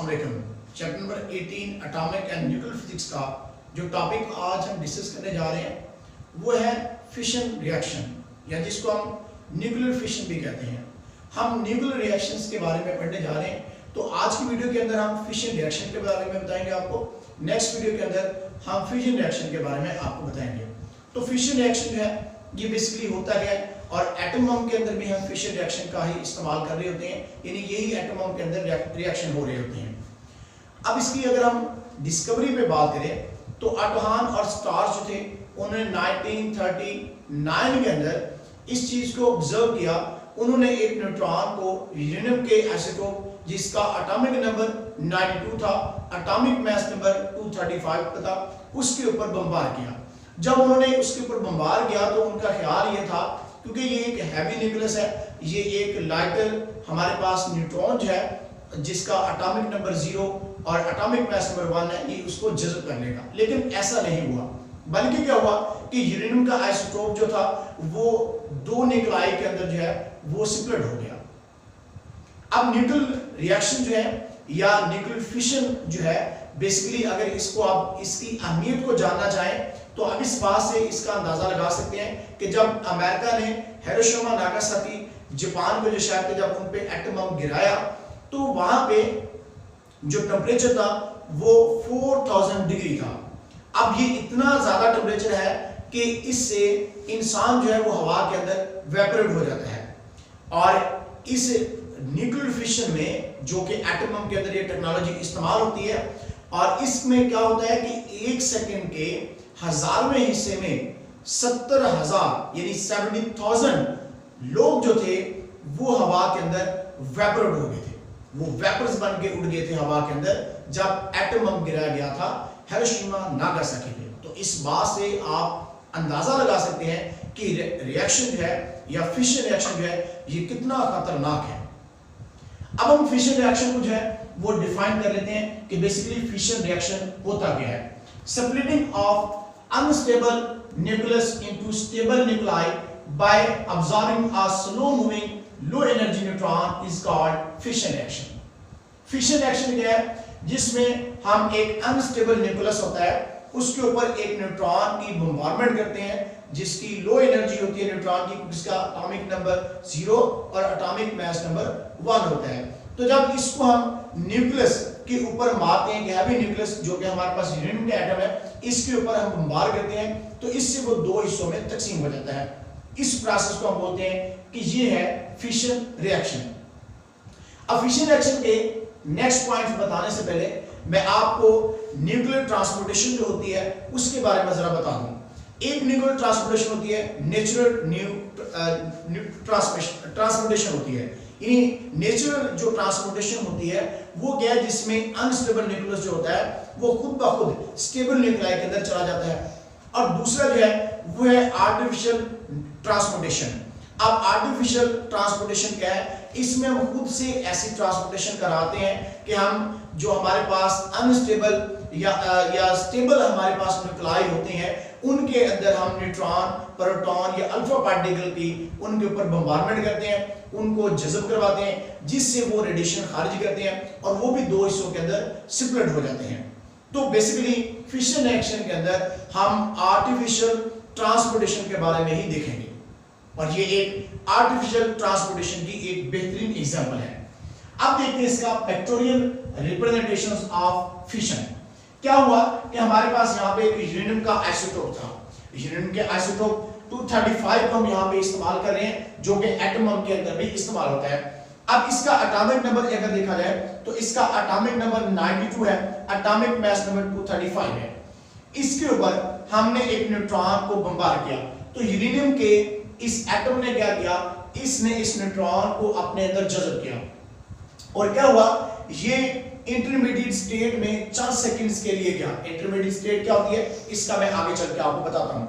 अस्सलाम वालेकुम। Chapter number 18 atomic and nuclear physics का जो टॉपिक आज हम डिस्कस करने जा रहे हैं वो है फिशन रिएक्शन, या जिसको हम न्यूक्लियर फिशन भी कहते हैं। हम न्यूक्लियर रिएक्शंस के बारे में पढ़ने जा रहे हैं। तो आज की वीडियो के अंदर हम फिशन रिएक्शन के बारे में बताएंगे आपको। नेक्स्ट वीडियो के अंदर हम फ्यूजन रिएक्शन के बारे में आपको बताएंगे। तो फिशन रिएक्शन जो है ये बेसिकली होता है, और एटम बम के अंदर भी हम फिशन रिएक्शन का ही इस्तेमाल कर रहे होते हैं, यानी यही एटम बम के अंदर रिएक्शन हो रहे होते हैं। अब इसकी अगर हम डिस्कवरी पे बात करें तो ऑटोहान और स्टार्च जो थे उन्होंने 1939 के अंदर इस चीज को ऑब्जर्व किया। उन्होंने एक न्यूट्रॉन को यूरेनियम के आइसोटोप जिसका एटॉमिक नंबर 92 था, एटॉमिक मास नंबर 235 था, उसके ऊपर बमबार किया। जब उन्होंने उसके ऊपर बमबार किया तो उनका ख्याल ये था, क्योंकि ये एक हैवी न्यूक्लियस है, ये एक लाइटर हमारे पास न्यूट्रॉन जो है जिसका एटॉमिक नंबर 0 और एटॉमिक मास नंबर 1 है, ये उसको जज़ब कर लेगा। लेकिन ऐसा नहीं हुआ, बल्कि क्या हुआ कि यूरेनियम का आइसोटोप जो था वो 2 न्यूक्लाई के अंदर जो है वो स्प्लिट हो गया। अब न्यूक्लियर रिएक्शन जो है या न्यूक्लियर फिशन जो है, बेसिकली अगर इसको आप इसकी अहमियत को जानना चाहें तो अब इस बात से इसका अंदाजा लगा सकते हैं कि जब अमेरिका ने हिरोशिमा नागासाकी जापान के जो शहर थे जब उन पे एटम बम गिराया तो वहां पे जो टेम्परेचर था वो 4000 डिग्री था। अब ये इतना ज्यादा टेम्परेचर है कि इससे इंसान जो है वो हवा के अंदर वेपोरेट हो जाता है। और इस न्यूक्लियर फिशन में जो कि एटम बम के अंदर ये टेक्नोलॉजी इस्तेमाल होती है, और इसमें क्या होता है कि 1 सेकंड के 1000वें हिस्से में 70,000 यानी 70,000 लोग जो थे वो हवा के अंदर वेपोरेट हो गए थे, वो वेपर्स बन के उड़ गए थे हवा के अंदर जब एटम बम गिराया गया था हिरोशिमा नागासाकी पे। तो इस बात से आप अंदाजा लगा सकते हैं कि रिएक्शन जो है या फिशन रिएक्शन जो है ये कितना खतरनाक है। अब हम फिशन रिएक्शन को जो है वो डिफाइन कर लेते हैं कि बेसिकली फिशन रिएक्शन होता क्या है। Splitting of unstable nucleus into stable nuclei by absorbing a slow moving low energy neutron is called fission reaction. Fission reaction क्या है, जिसमें हम एक अनस्टेबल न्यूक्लियस होता है उसके ऊपर एक न्यूट्रॉन की बम्बारमेंट करते हैं जिसकी लो एनर्जी होती है न्यूट्रॉन की, जिसका एटॉमिक नंबर 0 और एटॉमिक मास नंबर 1 होता है। तो जब इसको हम न्यूक्लियस के ऊपर मारते हैं, हैवी न्यूक्लियस जो कि हमारे पास यूरेनियम का एटम है, इसके ऊपर हम बम्बार करते हैं तो इससे वो 2 हिस्सों में तकसीम हो जाता है। इस प्रोसेस को हम बोलते हैं कि ये है फिशन रिएक्शन। अब फिशन रिएक्शन के नेक्स्ट पॉइंट बताने से पहले मैं आपको न्यूक्लियर ट्रांसपोर्टेशन जो होती है उसके बारे में जरा बता दूं। एक न्यूक्लियर ट्रांसपोर्टेशन होती है नेचुरल ट्रांसपोर्टेशन होती है, यानी नेचुरल जो ट्रांसपोर्टेशन होती है वो क्या है, जिसमें अनस्टेबल न्यूक्लियस जो होता है वो खुद ब खुद स्टेबल न्यूक्लाई के अंदर चला जाता है। और दूसरा जो है वो है आर्टिफिशियल ट्रांसपोर्टेशन। अब आर्टिफिशियल ट्रांसपोर्टेशन क्या है, इसमें हम खुद से ऐसी ट्रांसपोर्टेशन कराते हैं कि हम जो हमारे पास अनस्टेबल या स्टेबल हमारे पास न्यूक्लाई होते हैं उनके अंदर हम न्यूट्रॉन, प्रोटॉन या अल्फा पार्टिकल की उनके ऊपर बम्बारमेंट करते हैं, उनको जज़ब करवाते हैं जिससे वो रेडिएशन खारिज करते हैं और वो भी 2 हिस्सों के अंदर स्प्लिट हो जाते हैं। तो बेसिकली फिशन रिएक्शन के अंदर हम आर्टिफिशियल ट्रांसपोर्टेशन के बारे में ही देखेंगे, और ये एक आर्टिफिशियल ट्रांसपोर्टेशन की एक बेहतरीन एग्जांपल है। अब देखते हैं इसका पिक्टोरियल रिप्रेजेंटेशंस ऑफ फिशन। क्या हुआ कि हमारे पास यहाँ पे एक यूरेनियम का आइसोटोप था, यूरेनियम के आइसोटोप 235 को हम यहाँ पे इस्तेमाल कर रहे हैं जो कि एटम बम के अंदर भी इस्तेमाल होता है। अब इसका एटॉमिक नंबर अगर देखा जाए तो इसका एटॉमिक नंबर 92 है, एटॉमिक मास नंबर 235 है। इसके ऊपर हमने एक न्यूट्रॉन को बम्बार किया तो यूरेनियम के इस एटम ने क्या किया, इसने इस न्यूट्रॉन को अपने अंदर जज़ब किया और क्या हुआ, ये इंटरमीडिएट स्टेट में चंद सेकंड्स के लिए गया। इंटरमीडिएट स्टेट क्या होती है इसका मैं आगे चल के आपको बताता हूं।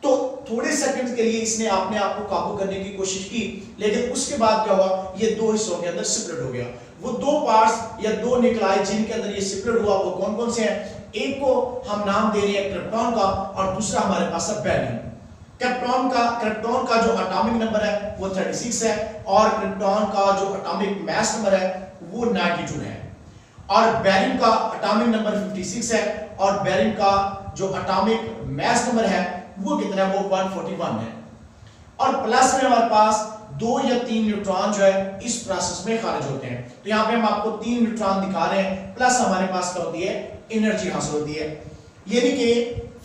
तो थोड़े सेकंड्स के लिए इसने अपने आप को काबू करने की कोशिश की, लेकिन उसके बाद क्या हुआ, ये 2 हिस्सों के अंदर स्प्लिट हो गया। वो 2 पार्ट्स या 2 न्यूक्लाई जिनके अंदर ये स्प्लिट हुआ वो कौन कौन से हैं, एक को हम नाम दे रहे हैं क्रिप्टॉन का और दूसरा हमारे पास है बेरिलियम। क्रिप्टॉन का जो एटॉमिक नंबर है वो 36 है और क्रिप्टॉन का जो एटॉमिक मास नंबर है वो 92 है। और बेरियम का एटॉमिक नंबर 56 है और बेरियम का जो एटॉमिक मास नंबर है वो कितना है, वो 141 है। और प्लस में हमारे पास 2 या 3 न्यूट्रॉन जो है इस प्रोसेस में खारिज होते हैं। तो यहाँ पे हम आपको 3 न्यूट्रॉन दिखा रहे हैं, प्लस हमारे पास क्या होती है, एनर्जी हासिल होती है। यानी कि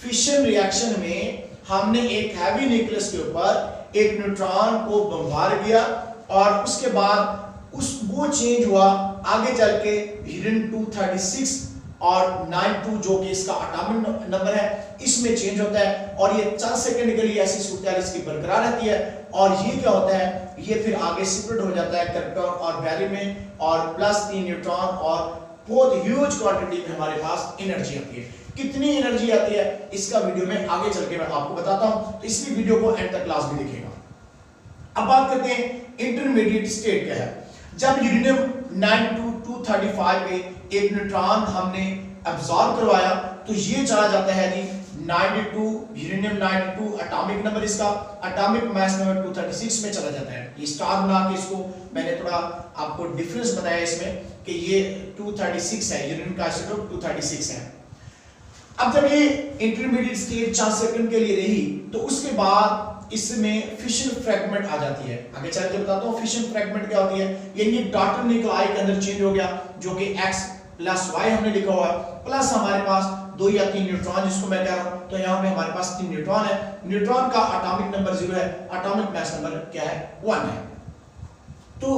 फिशन रिएक्शन में हमने एक हैवी न्यूक्लियस के ऊपर एक न्यूट्रॉन को बमबार किया और उसके बाद वो चेंज हुआ आगे चल के हीलियम 236 और 92 जो कि इसका एटॉमिक नंबर है इसमें चेंज होता है और ये चंद सेकंड के लिए ऐसी सूरत इसकी बरकरार रहती है और ये क्या होता है, ये फिर आगे सेपरेट हो जाता है क्रिप्टॉन और बेरियम में और प्लस 3 न्यूट्रॉन और बहुत ह्यूज क्वांटिटी में हमारे पास एनर्जी आती है। कितनी एनर्जी आती है इसका वीडियो में आगे चल के मैं आपको बताता हूं, तो इसलिए वीडियो को एंड तक क्लास भी देखिएगा। अब बात करते हैं इंटरमीडिएट स्टेट क्या है। जब यूरेनियम 92-235 पे एक न्यूट्रॉन हमने अब्सॉर्ब करवाया तो ये चला जाता है जी 92, यूरेनियम 92 एटॉमिक नंबर इसका, एटॉमिक मास नंबर 236 में चला जाता है। ये स्टार बना के इसको मैंने थोड़ा आपको डिफरेंस बताया इसमें कि ये 236 है, यूरेनियम का आइसोटोप 236 है। अब जब ये इंटरमीडिएट स्टेट 4 सेकंड के लिए रही तो उसके बाद इसमें फिशन फ्रैगमेंट आ जाती है। आगे चल के बताता हूं फिशन फ्रैगमेंट क्या होती है। यानी डॉटर न्यूक्लियाई के अंदर चेंज हो गया जो कि x प्लस y हमने लिखा हुआ है, प्लस हमारे पास 2 या 3 न्यूट्रॉन जिसको मैं कह रहा हूं, तो यहां पे हमारे पास 3 न्यूट्रॉन है। न्यूट्रॉन का एटॉमिक नंबर 0 है, एटॉमिक मास नंबर क्या है, 1 है। तो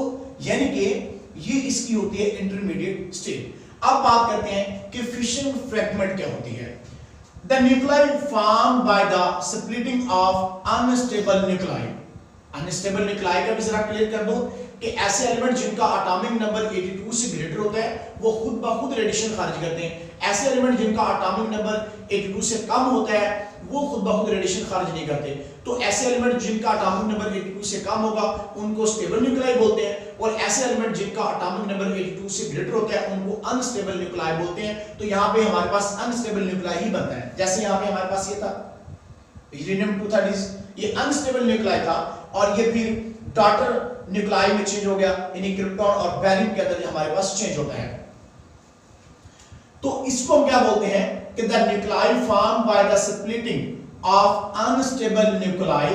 यानी कि ये इसकी होती है इंटरमीडिएट स्टेट। अब बात करते हैं कि फिशन फ्रैगमेंट क्या होती है। The nuclei formed by the splitting of unstable nuclei. Unstable nuclei का भी जरा क्लियर कर दो कि ऐसे एलिमेंट जिनका एटॉमिक नंबर 82 से ग्रेटर होता है वो खुद ब खुद रेडिएशन खारिज करते हैं। ऐसे एलिमेंट जिनका एटॉमिक नंबर 82 से कम होता है वो खुद ब खुद रेडिएशन खारिज नहीं करते। तो ऐसे एलिमेंट जिनका एटॉमिक नंबर 82 से कम होगा उनको स्टेबल न्यूक्लियाई बोलते हैं और ऐसे एलिमेंट जिनका एटॉमिक नंबर 82 से ग्रेटर होता है उनको अनस्टेबल न्यूक्लियाई बोलते हैं। तो यहाँ पे हमारे पास अनस्टेबल न्यूक्लियाई ही बनता है। जैसे यहाँ पे हमारे पास ये था यूरेनियम 230, ये अनस्टेबल न्यूक्लियाई था और ये फिर डॉटर न्यूक्लियाई में चेंज हो गया, यानी क्रिप्टॉन और बेरियम के अंदर हमारे पास चेंज होता है। तो इसको हम क्या बोलते हैं कि the nuclei formed by the splitting of unstable nuclei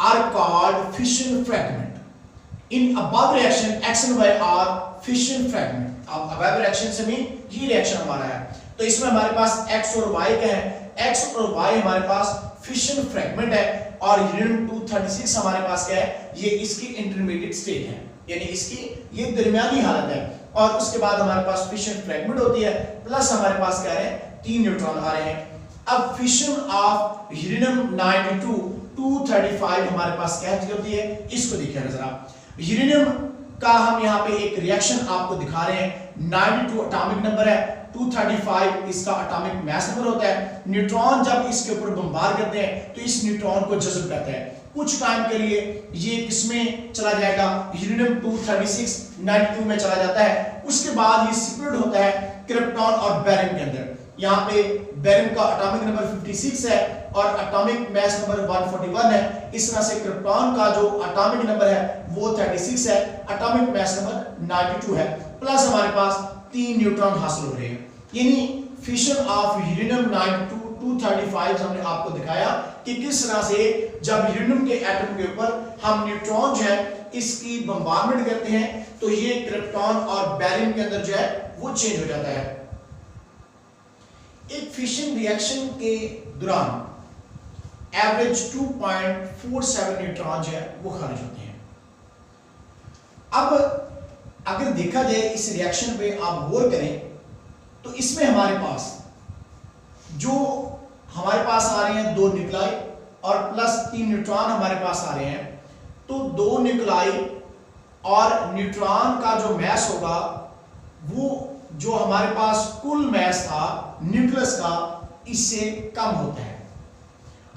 are called fission fragment. In above reaction x and y are fission fragment. अब अबव रिएक्शन से भी ये रिएक्शन हमारा है, तो इसमें हमारे पास x और y क्या है, x और y हमारे पास फिशन फ्रैगमेंट है और यूरेनियम 236 हमारे पास क्या है, ये इसकी इंटरमीडिएट स्टेट है, यानी इसकी ये दरमियानी हालत है। और उसके बाद हमारे पास फिशन फ्रैगमेंट होती है, प्लस हमारे पास क्या है, 3 न्यूट्रॉन आ रहे हैं। अब फिशन ऑफ यूरेनियम 92-235 हमारे पास क्या होती है, इसको देखिए जरा। यूरेनियम का हम यहाँ पे एक रिएक्शन आपको दिखा रहे हैं। 92 एटॉमिक नंबर है, 235 इसका एटॉमिक मास नंबर होता है। न्यूट्रॉन जब इसके ऊपर बमबार करते हैं तो इस न्यूट्रॉन को जज़ब करता है। कुछ टाइम के लिए ये किसमें चला जाएगा, यूरेनियम 236 92 में चला जाता है। उसके बाद ये सेपरेट होता है क्रिप्टॉन और बेरियम के अंदर। यहाँ पे बेरियम का एटॉमिक नंबर 56 है और एटॉमिक मास नंबर 141 है। इस तरह से क्रिप्टॉन का जो एटॉमिक नंबर है वो 36 है, एटॉमिक मास नंबर 92 है, प्लस हमारे पास 3 न्यूट्रॉन हासिल हो रहे हैं। यानी फिशन ऑफ यूरेनियम 92-235 हमने आपको दिखाया कि किस तरह से जब यूरेनियम के एटम के ऊपर हम न्यूट्रॉन जो है इसकी बम्बारमेंट करते हैं तो ये क्रिप्टॉन और बेरियम के अंदर जो है वो चेंज हो जाता है। एक फिशन रिएक्शन के दौरान एवरेज 2.47 न्यूट्रॉन जो है वो खारिज होते हैं। अब अगर देखा जाए इस रिएक्शन पे आप गौर करें तो इसमें हमारे पास जो हमारे पास आ रहे हैं 2 न्यूक्लियाई और प्लस 3 न्यूट्रॉन हमारे पास आ रहे हैं। तो 2 न्यूक्लियाई और न्यूट्रॉन का जो मास होगा वो जो हमारे पास कुल मास था न्यूक्लियस का इससे कम होता है।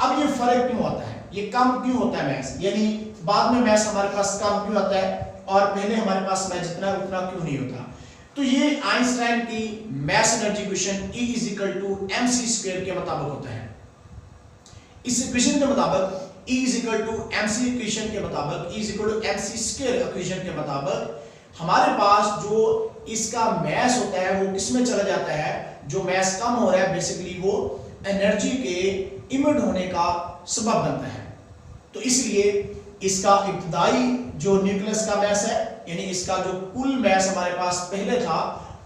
अब ये फर्क क्यों होता है, ये कम क्यों होता है मास, यानी बाद में मास हमारे पास कम क्यों होता है और पहले हमारे पास मास जितना उतना क्यों नहीं होता। तो ये आइंस्टाइन की mass energy equation E = mc² के मुताबिक होता है। इस इक्वेशन के मुताबिक E = mc इक्वेशन के मुताबिक E = mc² इक्वेशन के मुताबिक हमारे पास जो इसका मैस होता है वो किस में चला जाता है, जो मैस कम हो रहा है बेसिकली वो एनर्जी के इमिट होने का सबब बनता है। तो इसलिए इसका इब्तदाई जो न्यूक्लियस का मैस है, यानी इसका जो कुल मैस हमारे पास पहले था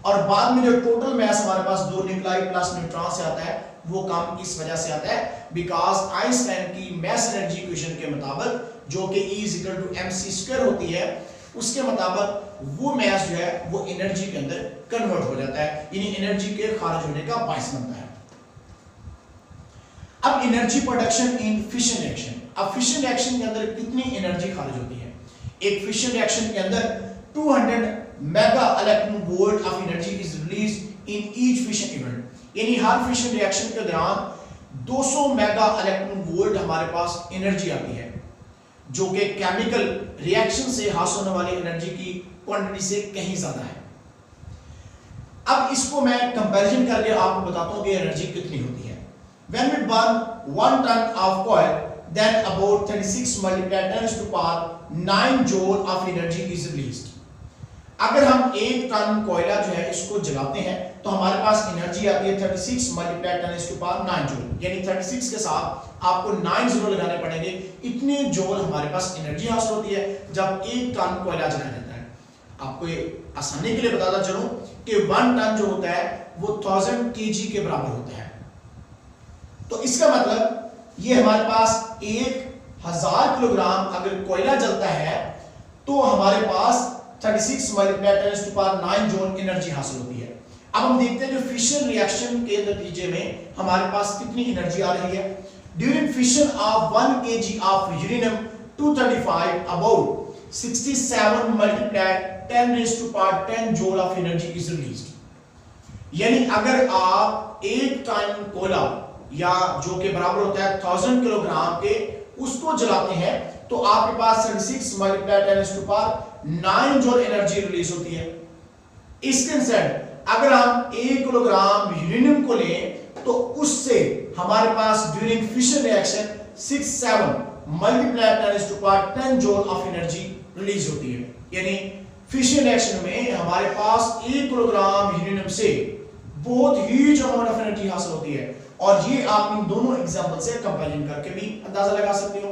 और बाद में जो टोटल मैस हमारे पास दो न्यूक्लाई प्लस न्यूट्रॉन से आता है, वो काम इस वजह से आता है बिकॉज आइंस्टाइन की मैस एनर्जी इक्वेशन के मुताबिक, जो कि E = mc² होती है, उसके मुताबिक वो मैस जो है वो एनर्जी के अंदर कन्वर्ट हो जाता है, यानी एनर्जी के खारिज होने का बायस बनता है। अब energy production in fission reaction. अब फिशन रिएक्शन के अंदर कितनी एनर्जी खारिज होती है? एक फिशन रिएक्शन के अंदर 200 mega electron volt of energy is released in each fission event, यानी हर फिशन रिएक्शन के दौरान 200 मेगा इलेक्ट्रॉन वोल्ट हमारे पास एनर्जी आती है, जो कि केमिकल रिएक्शन से हासिल होने वाली एनर्जी की क्वांटिटी से कहीं ज्यादा है। अब इसको मैं कंपैरिजन करके आपको बताता हूं कि एनर्जी कितनी होती है। When we burn 1 ton of coal, then about 36 multiplied 10⁻9 joule of energy is released. अगर हम 1 टन कोयला जो है इसको जलाते हैं तो हमारे पास एनर्जी आती है 36 multiplied 10⁻9 जूल, यानी 36 के साथ आपको 9 जीरो लगाने पड़ेंगे, इतने जूल हमारे पास एनर्जी हासिल होती है जब 1 टन कोयला जलाया जाता है। आपको ये आसानी के लिए बताता चलूं कि 1 टन जो होता है वो 1000 kg के बराबर होता है। तो इसका मतलब ये हमारे पास 1000 किलोग्राम अगर कोयला जलता है तो हमारे पास 36 multiplied 10⁻9 जूल एनर्जी हासिल होती है। अब हम देखते हैं जो फिशन रिएक्शन के नतीजे में हमारे पास कितनी एनर्जी आ रही है। During fission of 1 kg of uranium 235 about 67 multiplied 10⁻10 joule of energy is released, यानी अगर आप 1 टन कोयला या जो के बराबर होता है 1000 किलोग्राम के उसको जलाते हैं तो आपके पास 36 multiplied 10⁻9 जूल एनर्जी रिलीज होती है। इसके इंस्टेड अगर हम 1 किलोग्राम यूरेनियम को लें तो उससे हमारे पास during fission reaction 67 multiplied 10⁻10 joule of energy release होती है, यानी फिशन रिएक्शन में हमारे पास 1 किलोग्राम यूरेनियम से बहुत ह्यूज अमाउंट ऑफ एनर्जी हासिल होती है। और ये आप इन दोनों एग्जांपल से कंपैरिजन करके भी अंदाजा लगा सकते हो।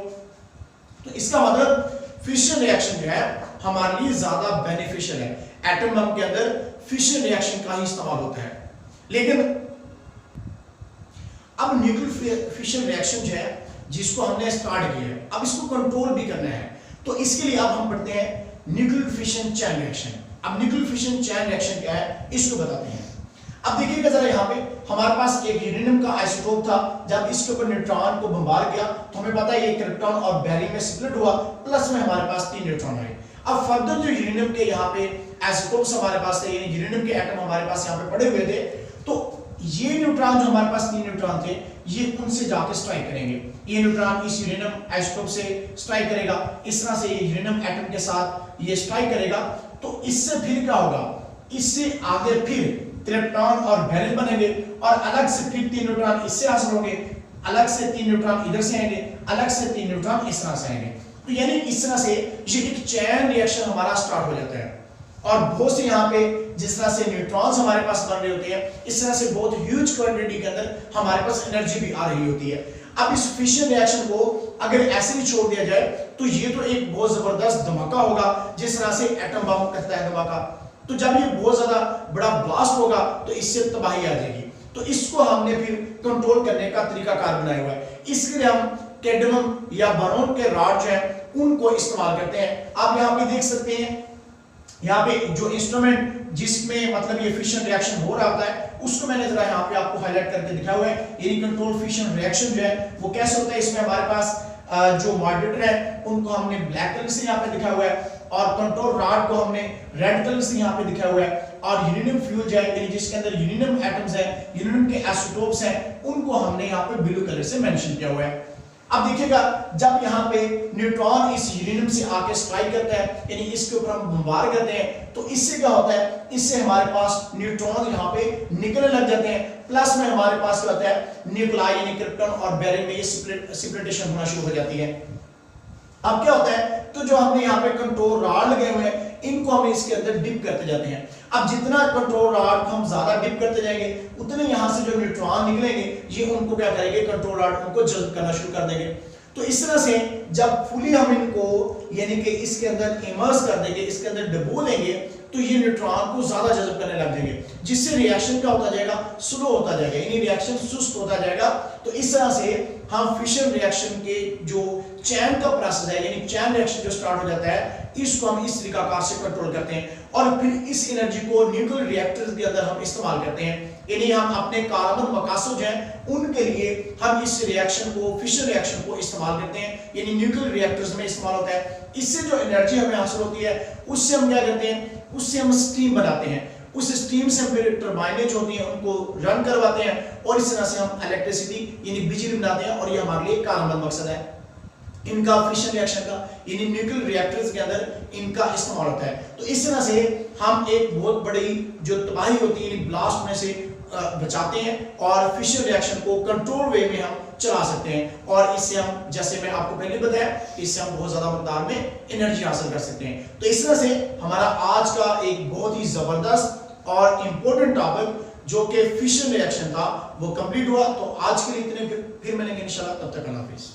तो इसका मतलब फिशन रिएक्शन जो है हमारे लिए ज्यादा बेनिफिशियल है। एटम बम के अंदर फिशन रिएक्शन का ही इस्तेमाल होता है, लेकिन अब न्यूक्लियर फिशन रिएक्शन जो है जिसको हमने स्टार्ट किया है, अब इसको कंट्रोल भी करना है। तो इसके लिए अब हम पढ़ते हैं न्यूक्लियर फिशन चेन रिएक्शन। अब न्यूक्लियर फिशन चेन रिएक्शन क्या है इसको बताते हैं। अब देखिएगा जरा यहाँ पे हमारे पास एक यूरेनियम का आइसोटोप था, जब इसके ऊपर न्यूट्रॉन को बमबार किया तो हमें पता है ये क्रिप्टॉन और बैरियम में स्प्लिट हुआ, प्लस में हमारे पास 3 न्यूट्रॉन आए। अब फर्दर जो यूरेनियम के यहाँ पे आइसोटोप्स हमारे पास थे, यानी यूरेनियम के एटम हमारे पास यहाँ पे पड़े हुए थे, तो ये न्यूट्रॉन जो हमारे पास 3 न्यूट्रॉन थे ये उनसे जाके स्ट्राइक करेंगे। ये न्यूट्रॉन इस यूरेनियम आइसोटोप से स्ट्राइक करेगा, इस तरह से ये यूरेनियम एटम के साथ ये स्ट्राइक करेगा। तो इससे फिर क्या होगा, इससे आगे फिर क्रिप्टॉन और बैरियम बनेंगे और अलग से फिर 3 न्यूट्रॉन इससे हासिल होंगे, अलग से 3 न्यूट्रॉन इधर से आएंगे, अलग से 3 न्यूट्रॉन इस तरह से आएंगे। तो यानी इस तरह से ये एक चेन रिएक्शन हमारा स्टार्ट हो जाता है। और बहुत से यहाँ पे जिस तरह से न्यूट्रॉन्स हमारे पास बन रहे होते हैं, इस तरह से बहुत ह्यूज क्वांटिटी के अंदर हमारे पास एनर्जी भी आ रही होती है। अब इस फिशन रिएक्शन को अगर ऐसे ही छोड़ दिया जाए तो ये तो एक बहुत जबरदस्त धमाका होगा, जिस तरह से एटम बम करता है धमाका। तो जब ये बहुत ज्यादा बड़ा ब्लास्ट होगा तो इससे तबाही आ जाएगी। तो इसको हमने फिर कंट्रोल करने का तरीकाकार बनाया हुआ है। इसके लिए हम कैडमियम या बोरॉन के रॉड जो है उनको इस्तेमाल करते हैं। आप यहाँ पे देख सकते हैं, यहाँ पे जो इंस्ट्रूमेंट जिसमें मतलब ये फिशन रिएक्शन हो रहा होता है उसको मैंने जरा यहाँ पे आपको हाईलाइट करके दिखाया हुआ है। ये कंट्रोल फिशन रिएक्शन जो है वो कैसे होता है, इसमें हमारे पास जो मॉडरेटर है उनको हमने ब्लैक कलर से यहाँ पे दिखाया हुआ है और कंट्रोल रॉड को हमने रेड कलर से यहाँ पे दिखाया हुआ है। और यूरेनियम फ्यूल जो है जिसके अंदर यूरेनियम एटम्स है, यूरेनियम के आइसोटोप्स हैं, उनको हमने यहाँ पे ब्लू कलर से मेंशन किया हुआ है। अब देखिएगा जब यहाँ पे न्यूट्रॉन इस यूरेनियम से आके स्ट्राइक करता है, यानी इसके ऊपर हम बमबार करते हैं, तो इससे क्या होता है, इससे हमारे पास न्यूट्रॉन यहाँ पे निकलने लग जाते हैं, प्लस में हमारे पास क्या होता है न्यूक्लाई यानी क्रिप्टॉन और बैरियम में ये सेपरेटेशन होना शुरू हो जाती है। अब क्या होता है, तो जो हमने यहाँ पे कंट्रोल रॉड लगे हुए हैं इनको हम इसके अंदर डिप करते जाते हैं। अब जितना कंट्रोल रॉड हम ज्यादा डिप करते जाएंगे उतने यहाँ से जो न्यूट्रॉन निकलेंगे ये उनको क्या करेंगे, कंट्रोल रॉड उनको जल्ब करना शुरू कर देंगे। तो इस तरह से जब फुली हम इनको यानी कि इसके अंदर इमर्स कर देंगे, इसके अंदर डुबो लेंगे, तो ये न्यूट्रॉन को ज्यादा जज़ब करने लग जाएंगे, जिससे रिएक्शन क्या होता जाएगा, स्लो होता जाएगा, यानी रिएक्शन सुस्त होता जाएगा। तो इस तरह से हम फिशन रिएक्शन के जो चैन का प्रोसेस है यानी चैन रिएक्शन जो स्टार्ट हो जाता है इसको हम इस तरीकाकार से कंट्रोल करते हैं और फिर इस एनर्जी को न्यूक्लियर रिएक्टर्स के अंदर हम इस्तेमाल करते हैं। यानी हम अपने कारगर मकासद जो हैं उनके लिए हम इस रिएक्शन को, फिशन रिएक्शन को इस्तेमाल करते हैं, यानी न्यूक्लियर रिएक्टर्स में इस्तेमाल होता है। इससे जो एनर्जी हमें हासिल होती है उससे हम क्या करते हैं, उससे हम स्टीम बनाते हैं, उस स्टीम से फिर टरबाइनें जो होती हैं उनको रन करवाते हैं और इस तरह से हम इलेक्ट्रिसिटी यानी बिजली बनाते हैं और ये हमारे लिए कारगर मकसद है इनका फिशन रिएक्शन का, यानी न्यूक्लियर रिएक्टर्स के अंदर इनका इस्तेमाल होता है। तो इस तरह से हम एक बहुत बड़ी जो तबाही होती है यानी ब्लास्ट होने से बचाते हैं और फिशन रिएक्शन को कंट्रोल वे में हम चला सकते हैं और इससे हम, जैसे मैं आपको पहले बताया, इससे हम बहुत ज्यादा मकदार में एनर्जी हासिल कर सकते हैं। तो इस तरह से हमारा आज का एक बहुत ही जबरदस्त और इंपॉर्टेंट टॉपिक जो कि फिशन रिएक्शन था वो कंप्लीट हुआ। तो आज के लिए इतने, फिर मिलेंगे इंशाल्लाह, तब तक अल्लाह हाफिज़।